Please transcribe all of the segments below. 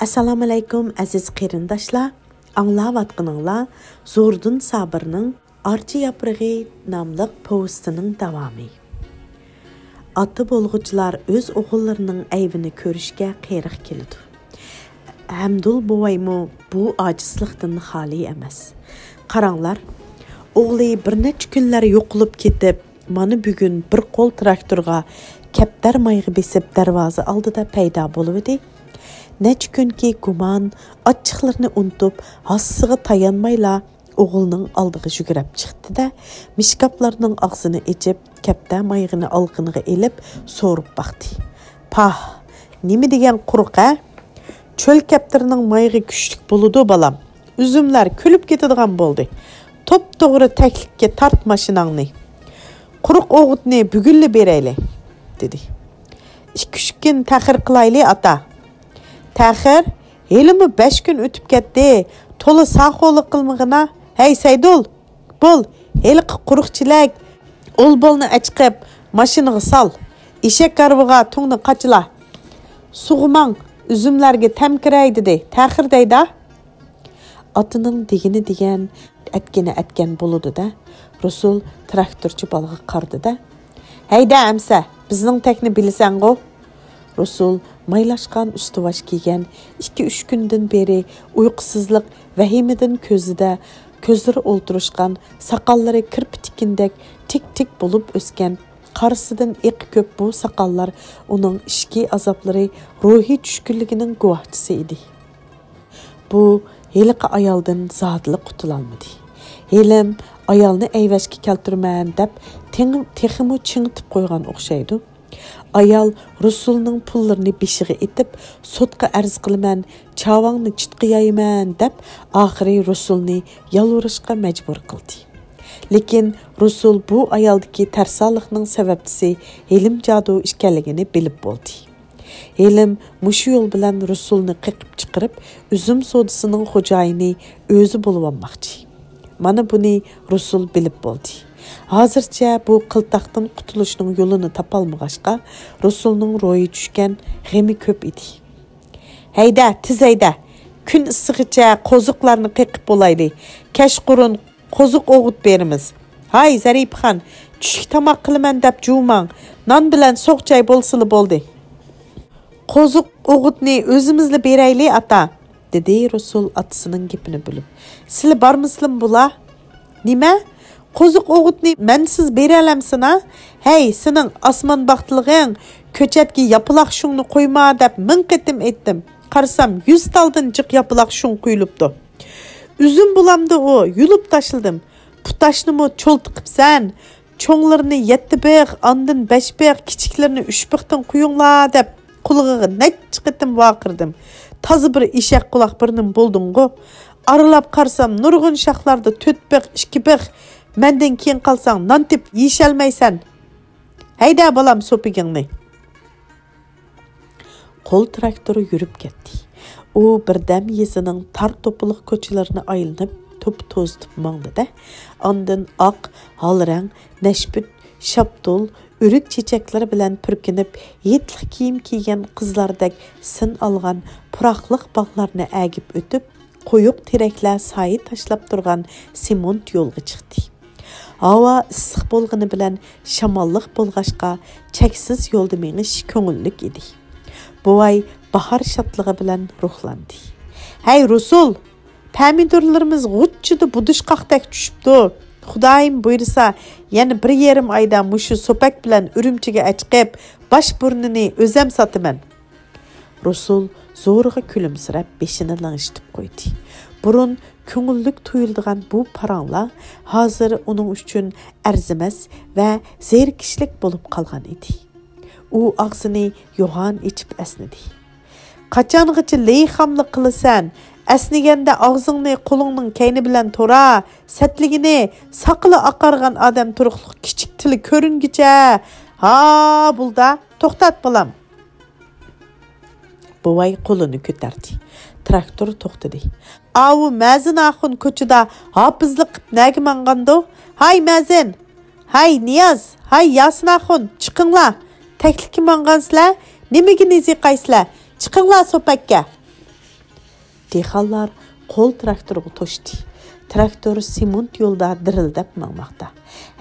Assalamu alaykum aziz qeyrindaşlar. Anlavatqınыңlar Zordun Sabırның Archa yaprığı namlıq povestining davomi. Ata bolğuchilar öz oğullarının ayvini ko'rishga qeyriq keldi. Hamdul buvaymu bu acizlikdan xali emas. Qaranglar, o'g'li bir necha kunlar yo'qolib ketib, mana bugun bir qo'l traktorga kaptar mayg'i besib darvoza oldida paydo bo'ldi. Necha kunki guman, achchiqlarni unutib, hassiga tayanmayla o'g'lining oldiga yugurib chiqdi-da, mishkaplarning og'zini ochib, kaptar mayg'ini olqiniga elib, so'rib baqdi. "Pah, nima degan quruq-a? Cho'l kaptarining mayg'i kuchlik bo'ladi, balam. Uzumlar kulib ketadigan bo'ldi. To'p-to'g'ri taklifga tart mashinangni. Quruq o'g'itni bugunli berayli", dedi. "2-3 kun ta'xir qilayli, ata." "Ta'xir? Helimi 5 kun o'tib ketdi. To'la saqo'liq qilmag'ina. Hey Saydul, bo'l, heliqi quruqchilik. O'lbolni achqib, mashinaga sol. Eshak garbiga to'ngni qachila. Sug'mang, uzumlarga tamkiray" dedi. "Ta'xir deydi." Atining degini degan, atgan bo'ladi-da. Rasul traktorchi bolaga qardi-da. "Hayda amsa, bizning tekni bilasan-ku." Rasul maylashgan ustivash kiygan 2-3 kundan beri uyqusizlik vahimidan ko'zlari o'ltirishgan, saqallari kirpitikindek tik bo'lib o'sgan, qarisidan iqi ko'p bu saqallar uning ishki azoblari, ruhiy tushkunligining guvohchisi edi. Bu heliqi ayoldan zodli qutulolmadi. Helim ayolni ayvashga keltirman deb texmu chingitib qo'ygan o'xshaydi. Ayol Rasulning pullarini beshiga etib, sotqa arz qilaman, chavangni chitqiyayman deb, oxiri Rasulni yalvarishga majbur qildi. Lekin Rasul bu ayoldagi tarsoqlikning sababchisi Helim jadu ekanligini bilib bo'ldi. Helim mushu yo'l bilan Rasulni qiqib chiqarib, uzum sodisining xo'jayini o'zi bo'lib olmoqchi. Mana buni Rasul bilib bo'ldi. Hozircha bu qiltaqdan qutulishning yo'lini topolmag'ashqa, Rasulning ro'yi tushgan, g'ami ko'p edi. "Hayda, tiz hayda. Kun issig'icha qo'ziqlarni qiqib bo'layli. Kashqurun qo'ziq o'g'it beramiz. Hay Zarifxon, tushlik tomoq qilaman deb jumang. Non bilan so'qchay bo'lsili bo'ldi. Qo'ziq o'g'itni o'zimizla berayli, ata", dedi Rasul otasining gapini bilib. "Sizlar bormisizlar bula? Nima? Qo'ziq o'g'itni mensiz bera olamsan, ha? Hey, sening osmon baxtlig'ing, ko'chatga yapiloq shungni qo'yma deb ming qatim aytdim. Qarsam 100 taldan jiq yapiloq shung quyilibdi. Uzum bulamdi u, yulib tashildim. Putashnimi cho'ltiqibsan. Cho'nglarni 7 big', ondan 5 big', kichiklarni 3 big'dan quyinglar deb qulig'iga necha qatim vaqirdim. Toza bir eshak quloq birnim bo'lding-ku. Aralab qarsam nurg'un shahlarda 4 big', 2 big'. Menden keyin qalsang non tep yeyishalmaysan. Hayda balam so'pigingni." Qo'l traktori yurib ketdi. U birdam yezining tar to'piliq ko'chalarini aylanib, to'p-to'zitib mangdi-da. Ondan oq, holrang, nashput, shaptul, o'rik chechaklar bilan purkinib, yetli kiyim kiygan qizlardek sin olgan puroqliq bog'larni agib o'tib, qo'yuq teraklar soyi tashlab turgan semont yo'lga chiqdi. Hava issiq bo'lgani bilan shamolliq bo'lg'ashqa cheksiz yo'lda menish ko'ngillik edi. Buvay bahar shodligi bilan ruhlandi. "Hey Rasul, pomidorlarimiz g'uchchida budishqoqdek tushibdi. Xudoyim buyursa, yana 1,5 oyda mushu so'pak bilan Urumchiga achqib, bosh burnini o'zim sotaman." Rasul zo'rg'a kulimsirab beshini lang'ishitib qo'ydi. Burun ko'ngillik tuyuldigan bu paranglar hozir uning uchun arzimas va zerikishlik bo'lib qolgan edi. U og'zini yo'g'on ichib asnadi. "Qachongacha leyxamlik qilasan? Asniganda og'zingni qo'lingning kayni bilan to'ra, satligini saqli oqargan odam turuqliq kichik tili ko'ringicha. Ha, bulda, to'xtat balam." Buvay qo'lini ko'tardi. Traktor to'xtadi. "Avu Mazin axun ko'chada hofizlik qilib nagi mangando? Hay Mazin. Hay Niyoz. Hay Yasin axun, chiqinglar. Taklifga mangansizlar. Nimaga niziqaysizlar? Chiqinglar so'pakka." Dehqonlar qo'l traktorga to'shdi. Traktor sement yo'lda dirildab mangmoqda.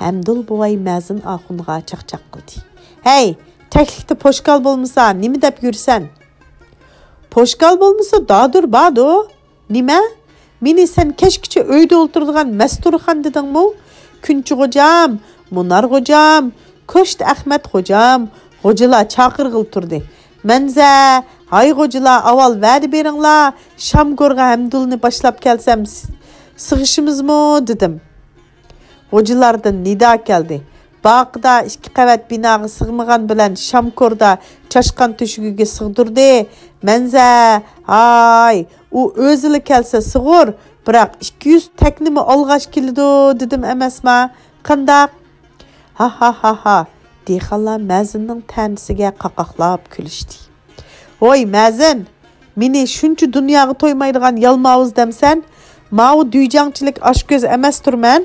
Hamdul buvay Mazin Axunga chaqchaq qildi. "Hey, taklikda poshkal bo'lmasa, nima deb yursan?" "Poshkal bo'lmasa, dadur bado. Nima? Meni sen kechgacha uyda o'tiradigan Masturxon dedingmi? Kunchi xo'jam, Munar xo'jam, Ko'shti Ahmad xo'jam, xo'jalar chaqirg'il turdi. Manza, hay xo'jalar, avval va'da beringlar, Shamgorga Hamdulni boshlab kelsam sig'ishimizmi dedim. Xo'jalardan nido keldi. Baqda 2 qavat binoga sig'magan bilan Shamkorda chashqan to'shigiga sig'dirdi. Manza, hay, u o'zili kelsa sig'ur, biroq 200 taknimi olg'ash keldi dedim emasmi? Qandaq? Ha. Dehqonlar Mazinning tanisiga qaqaqlab kulishdi. "Voy Mazin, meni shuncha dunyoga to'ymaydigan yalmavuz demsan, ma'u duyjangchilik oshko'z emas turman."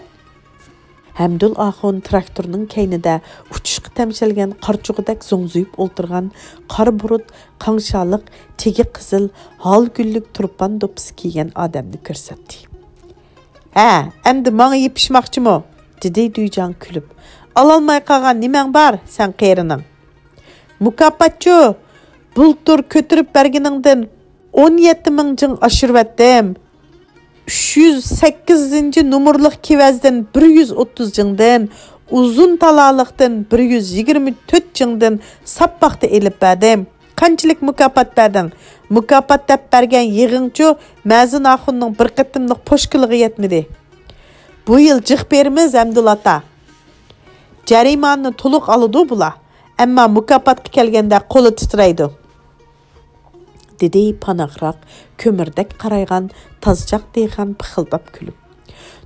Hamdul Axun traktorning keynida uchishga tamshalgan qarchug'idak zo'ngzuyib o'ltirgan qora burut, qangshaliq, tegi qizil, hol gullik turpan do'ppisi kiygan odamni ko'rsatdi. "Ha, endi menga yepishmoqchimi?" dedi duyjang kulib. "Ololmay qolgan nimang bor sen qerining?" "Mukofotchi, bultur ko'tirib berganingdan 17 ming jing oshirvatdim. 308 numurliq kivazdan 130 jingdan, uzun talaliqdan 124 jingdan sappaxta elib berdim. Qanchalik mukofot berding? Mukofot deb bergan yig'ingchi Mazin Axunning bir qatimliq poshkiliga yetmidi. Bu yil jiq berimiz Hamdul ota. Jarimani to'liq oladi bular. Ammo mukofotga kelganda qo'li titraydi." dedi panaqroq ko'mirdek qaraygan tazjaq dehqon pixildab kulib.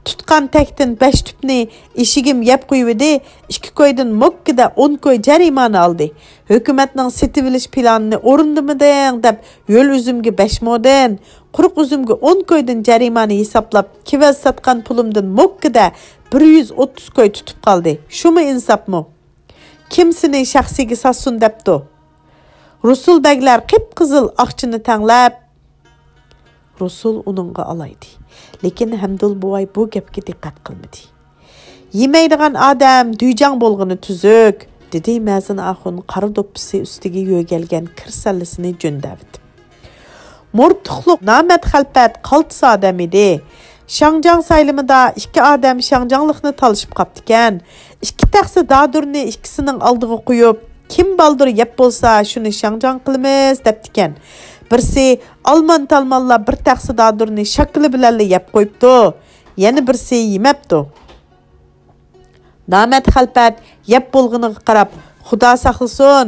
"Tutqan takdan 5 tupni eshigim yeb qo'yibdi, 2 qo'ydan mokkida 10 qo'y jarimani oldi. Hukumatning setib-olish planini o'rindimiding deb yo'l uzumga 5 modin, quruq uzumga 10 qo'ydan jarimani hisoblab, kivaz satgan pulimdan mokkida 130 qo'y tutib qoldi. Shumi insofmi? Kimsini shaxsiga sassun debdi." Rusul baglar qip-qizil aqchini tanglab. Rusul uningga alaydi. Lekin Hamdul buvay bu gapga diqqat qilmadi. "Yemaydigan odam duyjang bo'lg'ini tuzuk", dedi Mazin Axun qora do'ppisi ustiga yo'galgan kirsallisini jo'ndavdi. Murtuqliq namat xalpat qaltis odam edi. Şangjan saylimida 2 odam Shangjanlikni talishib qapti ekan. 2 taxsi dadurni ikkisining oldiga qo'yib, kim baldur yeb bo'lsa, shuni Shangjan qilamiz debdikan. Birsi Alman talmanlar bir taxsi dadurni shakli bilan yeb qo'yibdi. Yana birsi yemabdi. Namat xalpat yeb bo'lg'iniga qarab, Xudo saqlasin,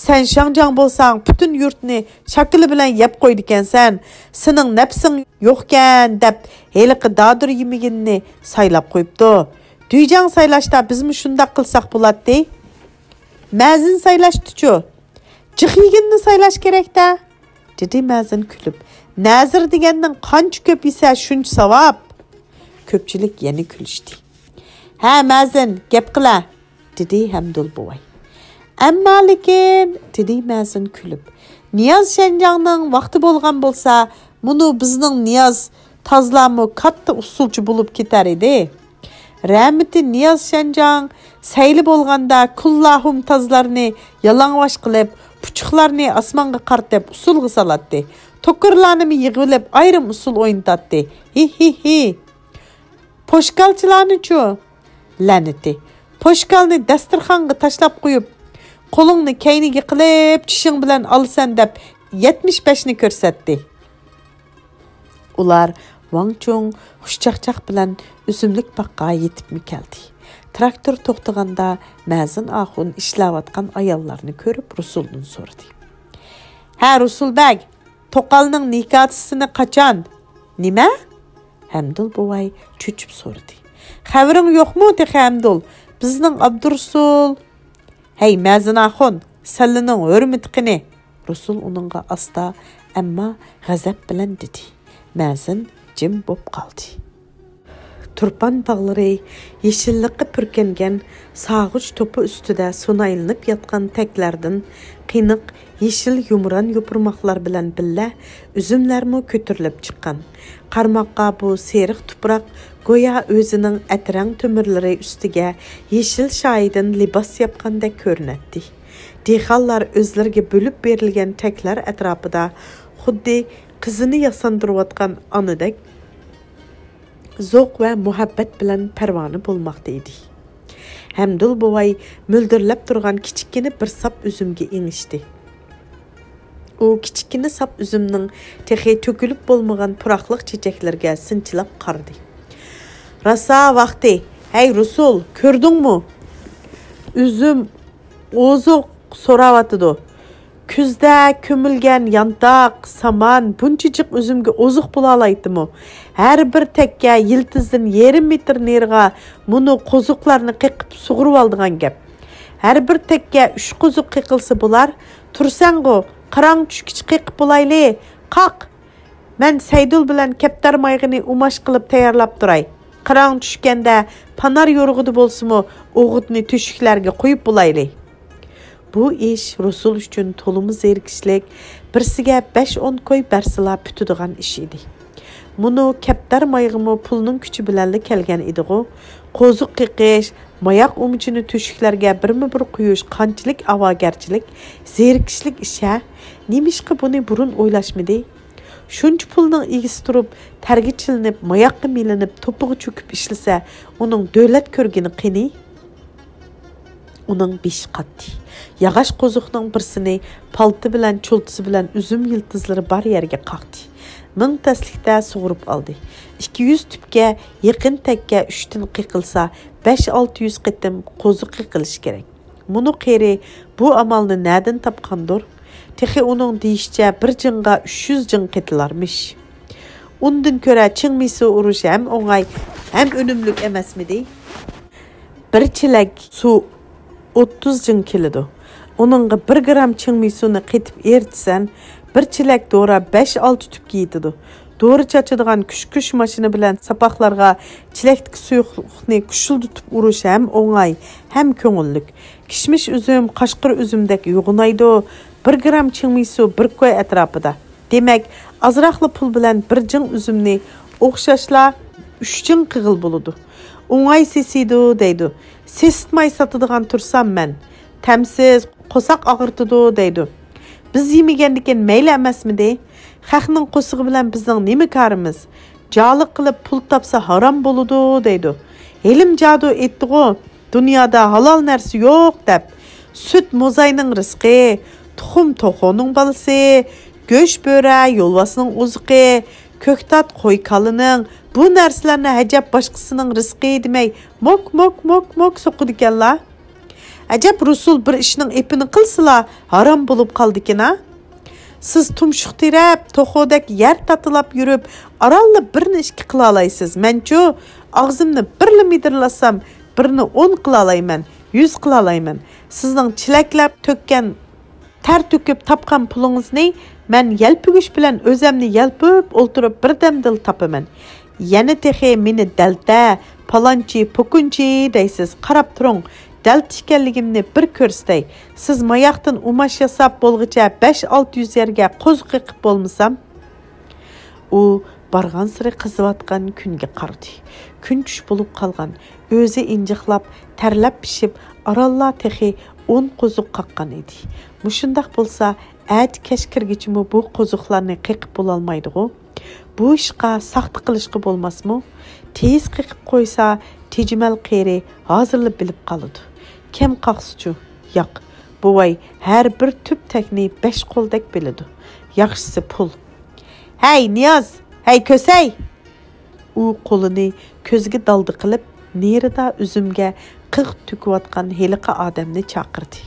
sen Shangjan bo'lsang, butun yurtni shakli bilan yeb qo'ydikansan. Sening nafsing yo'qkan deb heliqi dadur yemiginni saylab qo'yibdi. Duyjang saylashda bizmi shunday qilsak bo'ladi? Mazin saylashdi-chu. Jiqiginni saylash kerak-da, dedi Mazin kulib. Nazir deganning qancha ko'p yesa shuncha savob. Ko'pchilik yana kulishdi. "Ha, Mazin, gap qila", dedi Hamdul buvay. "Ammo lekin", dedi Mazin kulib, "Niyoz Shanjongning vaqti bo'lgan bo'lsa, buni bizning Niyoz tozlami katta usulchi bo'lib ketar edi. Rahmeti Niyoz Shanjong sayli bo'lganda kullahum tozlarni yalang'och qilib, puchuqlarni osmonga qartib usulga salatdi. To'kirlarni yig'ilib ayrim usul o'ynatdi. Hi. Poshkalchilarni-chu, la'nati. Poshkalni dasturxonga tashlab qo'yib, qo'lingni kayniga qilib, tishing bilan olsan deb 75 ni ko'rsatdi." Ular Wang Chung xushchaqchaq bilan uzumlik baqqa yetibmi keldi. Traktor to'xtaganda Mazin Axun ishlayotgan ayollarni ko'rib Rusuldan so'radi. "Ha, Rusulbek, To'qalning nikohsini qachon?" "Nima?" Hamdul buvay cho'chib so'radi. "Xabaring yo'qmi, Hamdul? Bizning Abdurusul..." "Hey, Mazin Axun, sallining hurmati qini." Rusul uningga asta, ammo g'azab bilan dedi. Mazin jim bo'p qoldi. turpan bağları, yeşillikle pürkengen, sağıç topu üstüde sonaylanıp yatkan teklerden, qiyniq, yeşil yumuran yopurmaqlar bilen bille, üzümlermi kötürülüp çıkan. Qarmaqqa bu seriq tuprak, goya özünün ətrəng tömürləri üstüge, yeşil şahidin libas yapqanda körnetdi. Dexallar özlerge bölüp berilgen tekler etrafıda, xuddi qızını yasandırıvatqan anıdek, zoq ve muhabbet bilen pervanı bulmaqdaydı. Həmdul bovay müldirlep durgan kiçikkini bir sap üzümge inişti. O kiçikkini sap üzümnün texi tökülüp bolmağan puraqlıq çiçeklerge sınçılap qardı. Rasa vakti, hey Rusul, kördün mü? Üzüm ozuq soravatıdı. Küzde kömülgen yantaq, saman, bunçicik üzümge ozuq bulalaydı mı? Her bir tekke yıldızın 20 metr nerga bunu qozuqlarını qeqip suğurup aldığan gep. Her bir tekke 3 qozuq qeqilsi bular, tursango, qarang tushkiç qeqip bulayli, qaq. Ben Seydul bilen keptar maygını umaş qılıp tayarlap duray. Qarang tushkende panar yoruğudu bolsumu, oğudni tüşüklerge qoyup bulayli. Bu iş Rusul üçün tolumu zerikişlik, birsiga 5-10 koy bersila pütüdüğen iş idi. Bunu keptar maygımı pulunun küçü bilenli kelgen idiğu, qozuq qiqiş, mayak umucunu tüşüklerge bir kuyuş, qançilik avagerçilik, zerikişlik işe, nemişki bunu burun oylaşmidi? Şunç pulunun ilgisi durup, tergi çilinip, mayakı milinip, topuğu çöküp işlise, onun dövlet körgeni qini, onun 5 qatti. Yağaş qozuqның birsini paltı bilen, çoltusu bilen üzüm yıldızları bar yerge qaqdi. Ming taslikda suğurup aldı. 200 tüpke, yakın tekke 3'tün qiqilsa, 5-600 qitim qozuq qiqilish gerek. Bunu qeri bu amalını nədən tapqandır? Texi onun deyişçe bir cınğa 300 cın qitilarmış. Ondan köre çıngmisi uruş hem oңay, hem önümlük emesmidi? Bir çilek su 30 cın kilidu. Onunla 1 gram çıngmisunu qitip ertsen, bir çilek doğra 5-6 tüp giydidu. Doğru çaçıdığan küş maşını bilen sapaqlarga çilektik suyuqluqni küşüldütüp uruş hem oңay, hem köngüllük. Kişmiş üzüm, qaşqır üzümdek yoğunaydı. 1 gram çıngmisu 1 koy etrafıda. Demek, azraqlı pul bilen 1 cın üzümni oqşaşla 3 cın qığıl buludu. Oңay sesiydi deydi. Sesitmay satıdığan tursam men. Təmsiz, qosaq ağırtıdı deydi. Biz yemigendiken meyle emesmidi? Xalqның qosuğu bilen bizning nemi karimiz? Jalik qilib pul tapsa haram boludu deydi. Elim jadu etdi-go, dünyada halal nersi yo'q deb. Süt mozayning rizqi, tuxum toxoning balasi, go'sh bo'ra yo'lvasning oziqi, ko'ktat qo'y kalining, bu narsalarni hajab boshqasining rizqi demay mok so'qidikanlar. Acab Rusul bir ishning epini qilsila haram bo'lib qoldikin ha? Siz tumshuq terab, to'xodak yer tatılab yurib, aralli birini ishki qila olaysiz. Menchu og'zimni birli midirlasam, birini 10 qila olayman, 100 qila olayman. Sizning chilaklab to'kkan, ter to'kib tapqan pulingizni men yalpugish bilan o'zimni yalpib o'ltirib birdamdil tapaman. Yana texi meni dalta, palonchi, pokunchi deysiz. Qarab turing. Dalti ekanligimni bir ko'rsatay. Siz mayaqdan umash yasab bo'lgicha 5-600 yerga qo'ziq qiqib bo'lmasam, u bargan siri qizivatgan kunga qaradi. Kun tush bo'lib qolgan, o'zi injiqlab, terlab pishib, aralla texi 10 qo'ziq qaqqan edi. Mushundaq bo'lsa, at kashkirgichimi bu qo'ziqlarni qiqib bo'la olmaydi-ku? Bu ishqa saxta qilishqa bo'lmasmi? Tez qiqib qo'ysa, tejmal qeri hozirlab bilib qoladi. Kim qaqsuchu? Yo'q. Buvay her bir tüp tekni 5 qo'ldek biladi. Yaxshisi pul. Hey Niyoz, hey Kösey. U qo'lini ko'ziga daldi qilib, nerida üzümge qig' tüküvatgan heliqa odamni chaqirdi.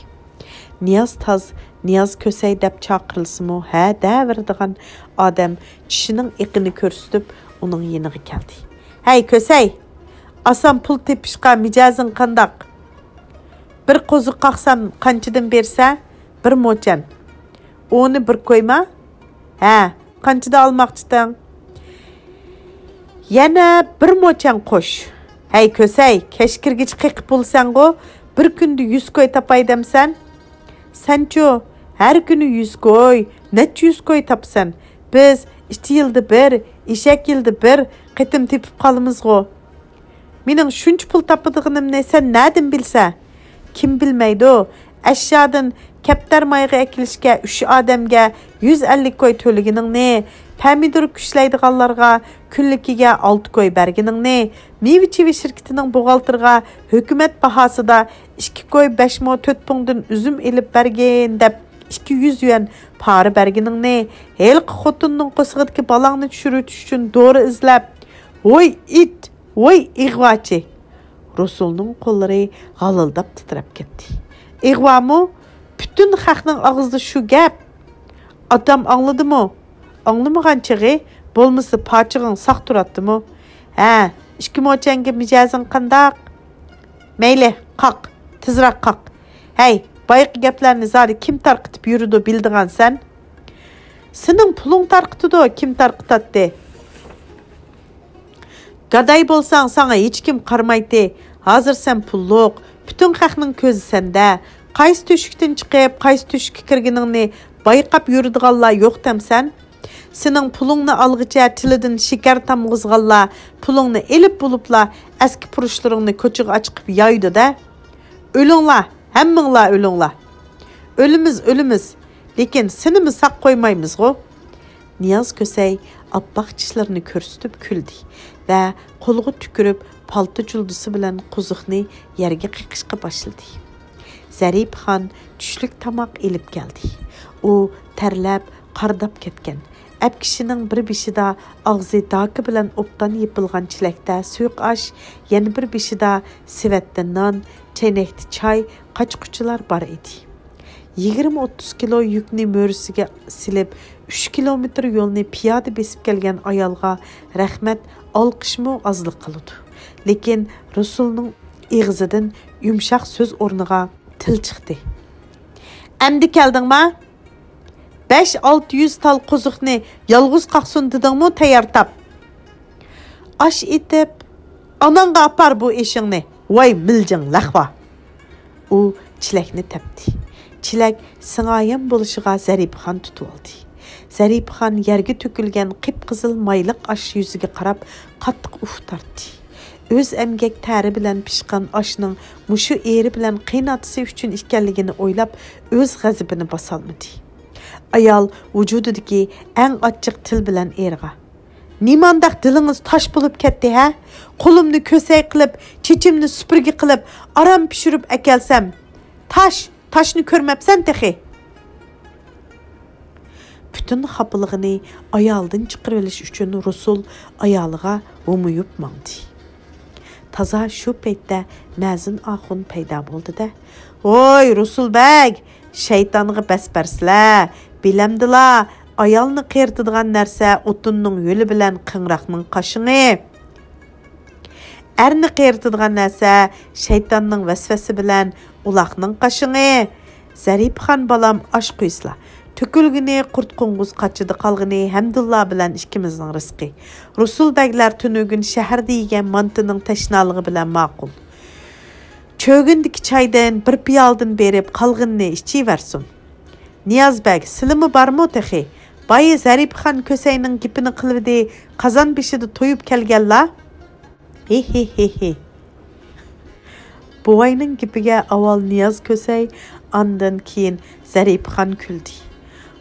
Niyoz taz, Niyoz Kösey deb chaqirilsimi, ha davirdigan odam tishining iqini ko'rsatib, uning yeniga keldi. Hey Kösey, asan pul tepishqa mijozing qandaq? Bir qo'ziq qaqsam qanchadan bersa? 1 mo'chan. Onu bir qo'yma? Ha, qanchada olmoqchisan? Yana bir moçan qo'sh. Hey Kösey, keşkirgich qiqib bo'lsan-go, bir kunda 100 koy tapay demsan. Senço, her günü 100 koy, neçe 100 koy tapsan. Biz 2 yılda bir, işek yılda bir qitim tepip qalımız-go. Mening shuncha pul tapadiganimni sen nadin bilsa? Kim bilmaydi o? Aşağıdan kaptar mayga ekilishga 3 odamga 150 koy to'ligining ne? Pomidor kuchlaydiganlarga kunlikiga 6 koy bergining ne? Meyve-çivi şirketining buğaltırga hökumet bahasida 2 koy 5 mo 4 pungdan üzüm elip bergen dep 200 yuan para bergining ne? Helqi xotunning qo'sig'idagi balangni tushirish uchun dori izlab. Voy it, voy ig'vochi. Rasulning qo'llari g'alildab titrab ketdi. Ig'vomi? Bütün xalqning og'zida shu gap. Adam angladimi? Anglamagan chig'i bo'lmasa pochig'ing saq turatdimi? Ha, 2 mochanga mijozing qandaq? Mayli, qaq, tezroq qaq. Hey, bayqi gaplarni zori kim tarqitib yuridi bildigan sen? Sening puling tarqitidi, kim tarqitadi? Gaday bo'lsang, sana hech kim qarmaydi. Hozir sen pulluq, bütün xalqning ko'zi senda. Qaysi to'shikdan chiqib, qaysi to'shikka kirganingni bayqab yuridiganlar yo'q demsan? Sening pulingni alg'icha tilidan shakar tamg'izganlar pulingni elib bo'libla eski purushlaringni ko'chaga chiqib yoydi-da. O'linglar, hammanglar o'linglar. Ölümüz. Lekin senimi saq qo'ymaymiz-go. Niyaz Kösey appoq tishlarini ko'rsatib kuldi va qo'lga tükürib palto juldusi bilan qo'ziqni yerga qiqishga boshladi. Zaripxon tushlik tomoq elib keldi. U terlab, qardab ketgan. Әп кішінің бір бешіда ağzı daki bilan optan yepilgan çilekte suyuq aş, yana bir beshida sivetde nan, çeynekli çay, qaçquchilar bar edi. 20-30 kilo yükni mörisiga silib, 3 kilometr yo'lni piyoda besib kelgan ayolga rahmat olqishmi ozlik qiladi. Lekin Rasulning ig'zidan yumshoq so'z o'rniga til chiqdi. Endi keldingmi? 5-600 tal qo'ziqni yolg'iz qaqsun dedingmi tayyor tap. Ash etib, anangga apar bu ishingni. Voy miljing laqva. U chilakni tepdi. Chilak singayam bo'lishiga Zaripxon tutib oldi. Zaripxon yerga to'kilgan qip-qizil mayliq ash yuziga qarab qattiq uf tortdi. Öz emgek tari bilan pishgan ashning mushu eri bilan qiynatisi uchun ekanligini o'ylab o'z g'azabini bosolmadi. Ayol vujudidagi eng ochiq til bilan erga. Nimandaq dilingiz tosh bo'lib ketdi ha? Qo'limni ko'say qilib, chechimni supurgi qilib, aram pishirib akelsam, toshni ko'rmabsan texi. Bütün xapiligini ayoldan chiqarib olish uchun Rasul ayoliga o'muyib mangdi. Taza shu paytda Mazin Axun paydo bo'ldi-da. "Voy Rasulbek, shaytonga bas bersizlar. Bilamdila, ayolni qertadigan narsa o'tunning yo'li bilan qingroqning qashing'i. Erni qertadigan narsa shaytonning vasvasi bilan uloqning qashing'i. Zaripxon balam osh qo'ysizlar. Tökülgini qurt qo'ng'iz qachidi qolg'ini Hamdullah bilan ikkimizning rizqi. Rasulbeklar tunugin shaharda yegan mantining tashnaligi bilan ma'qul. Çögündeki çaydan bir piyaldan berib qalğınni içiversin. Niyazbek, silimi bar mı texi? Bayı Zaripxon Köseyning gipini qilvidi, qazan beshida to'yib kelganlar. He. Buvayning gipiga avval Niyaz Kösey, andan keyin Zaripxon kuldi.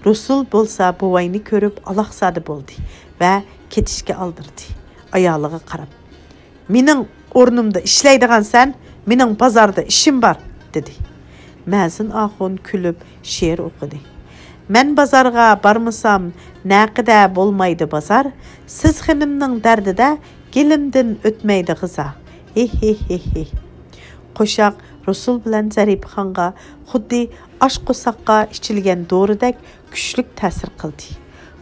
Rasul bo'lsa buvayni ko'rib alaqsadi bo'ldi va ketishga aldirdi. Ayoliga qarab. Mening o'rnimda ishlaydigan sen, mening bozorda ishim bor, dedi. Mazin Axun kulib she'r o'qidi. Men bozorga bormasam, naqida bo'lmaydi bozor. Siz xinimning dardida gelimdan o'tmaydi g'iza. He. Qo'shoq Rasul bilan Zaripxonga xuddi osh qo'saqqa ichilgan doridak kuchlik ta'sir qildi.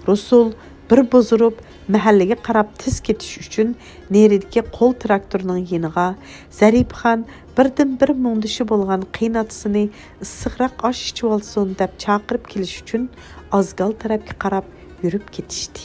Rasul bir bozurib mahallaga qarab tiz ketish uchun neridagi qo'l traktorning yeniga Zaripxon birdan bir mungdishi bo'lgan qiynatisini issiqroq osh ichib olsin deb chaqirib kelish uchun Azgal tarafga qarab yurib ketishdi.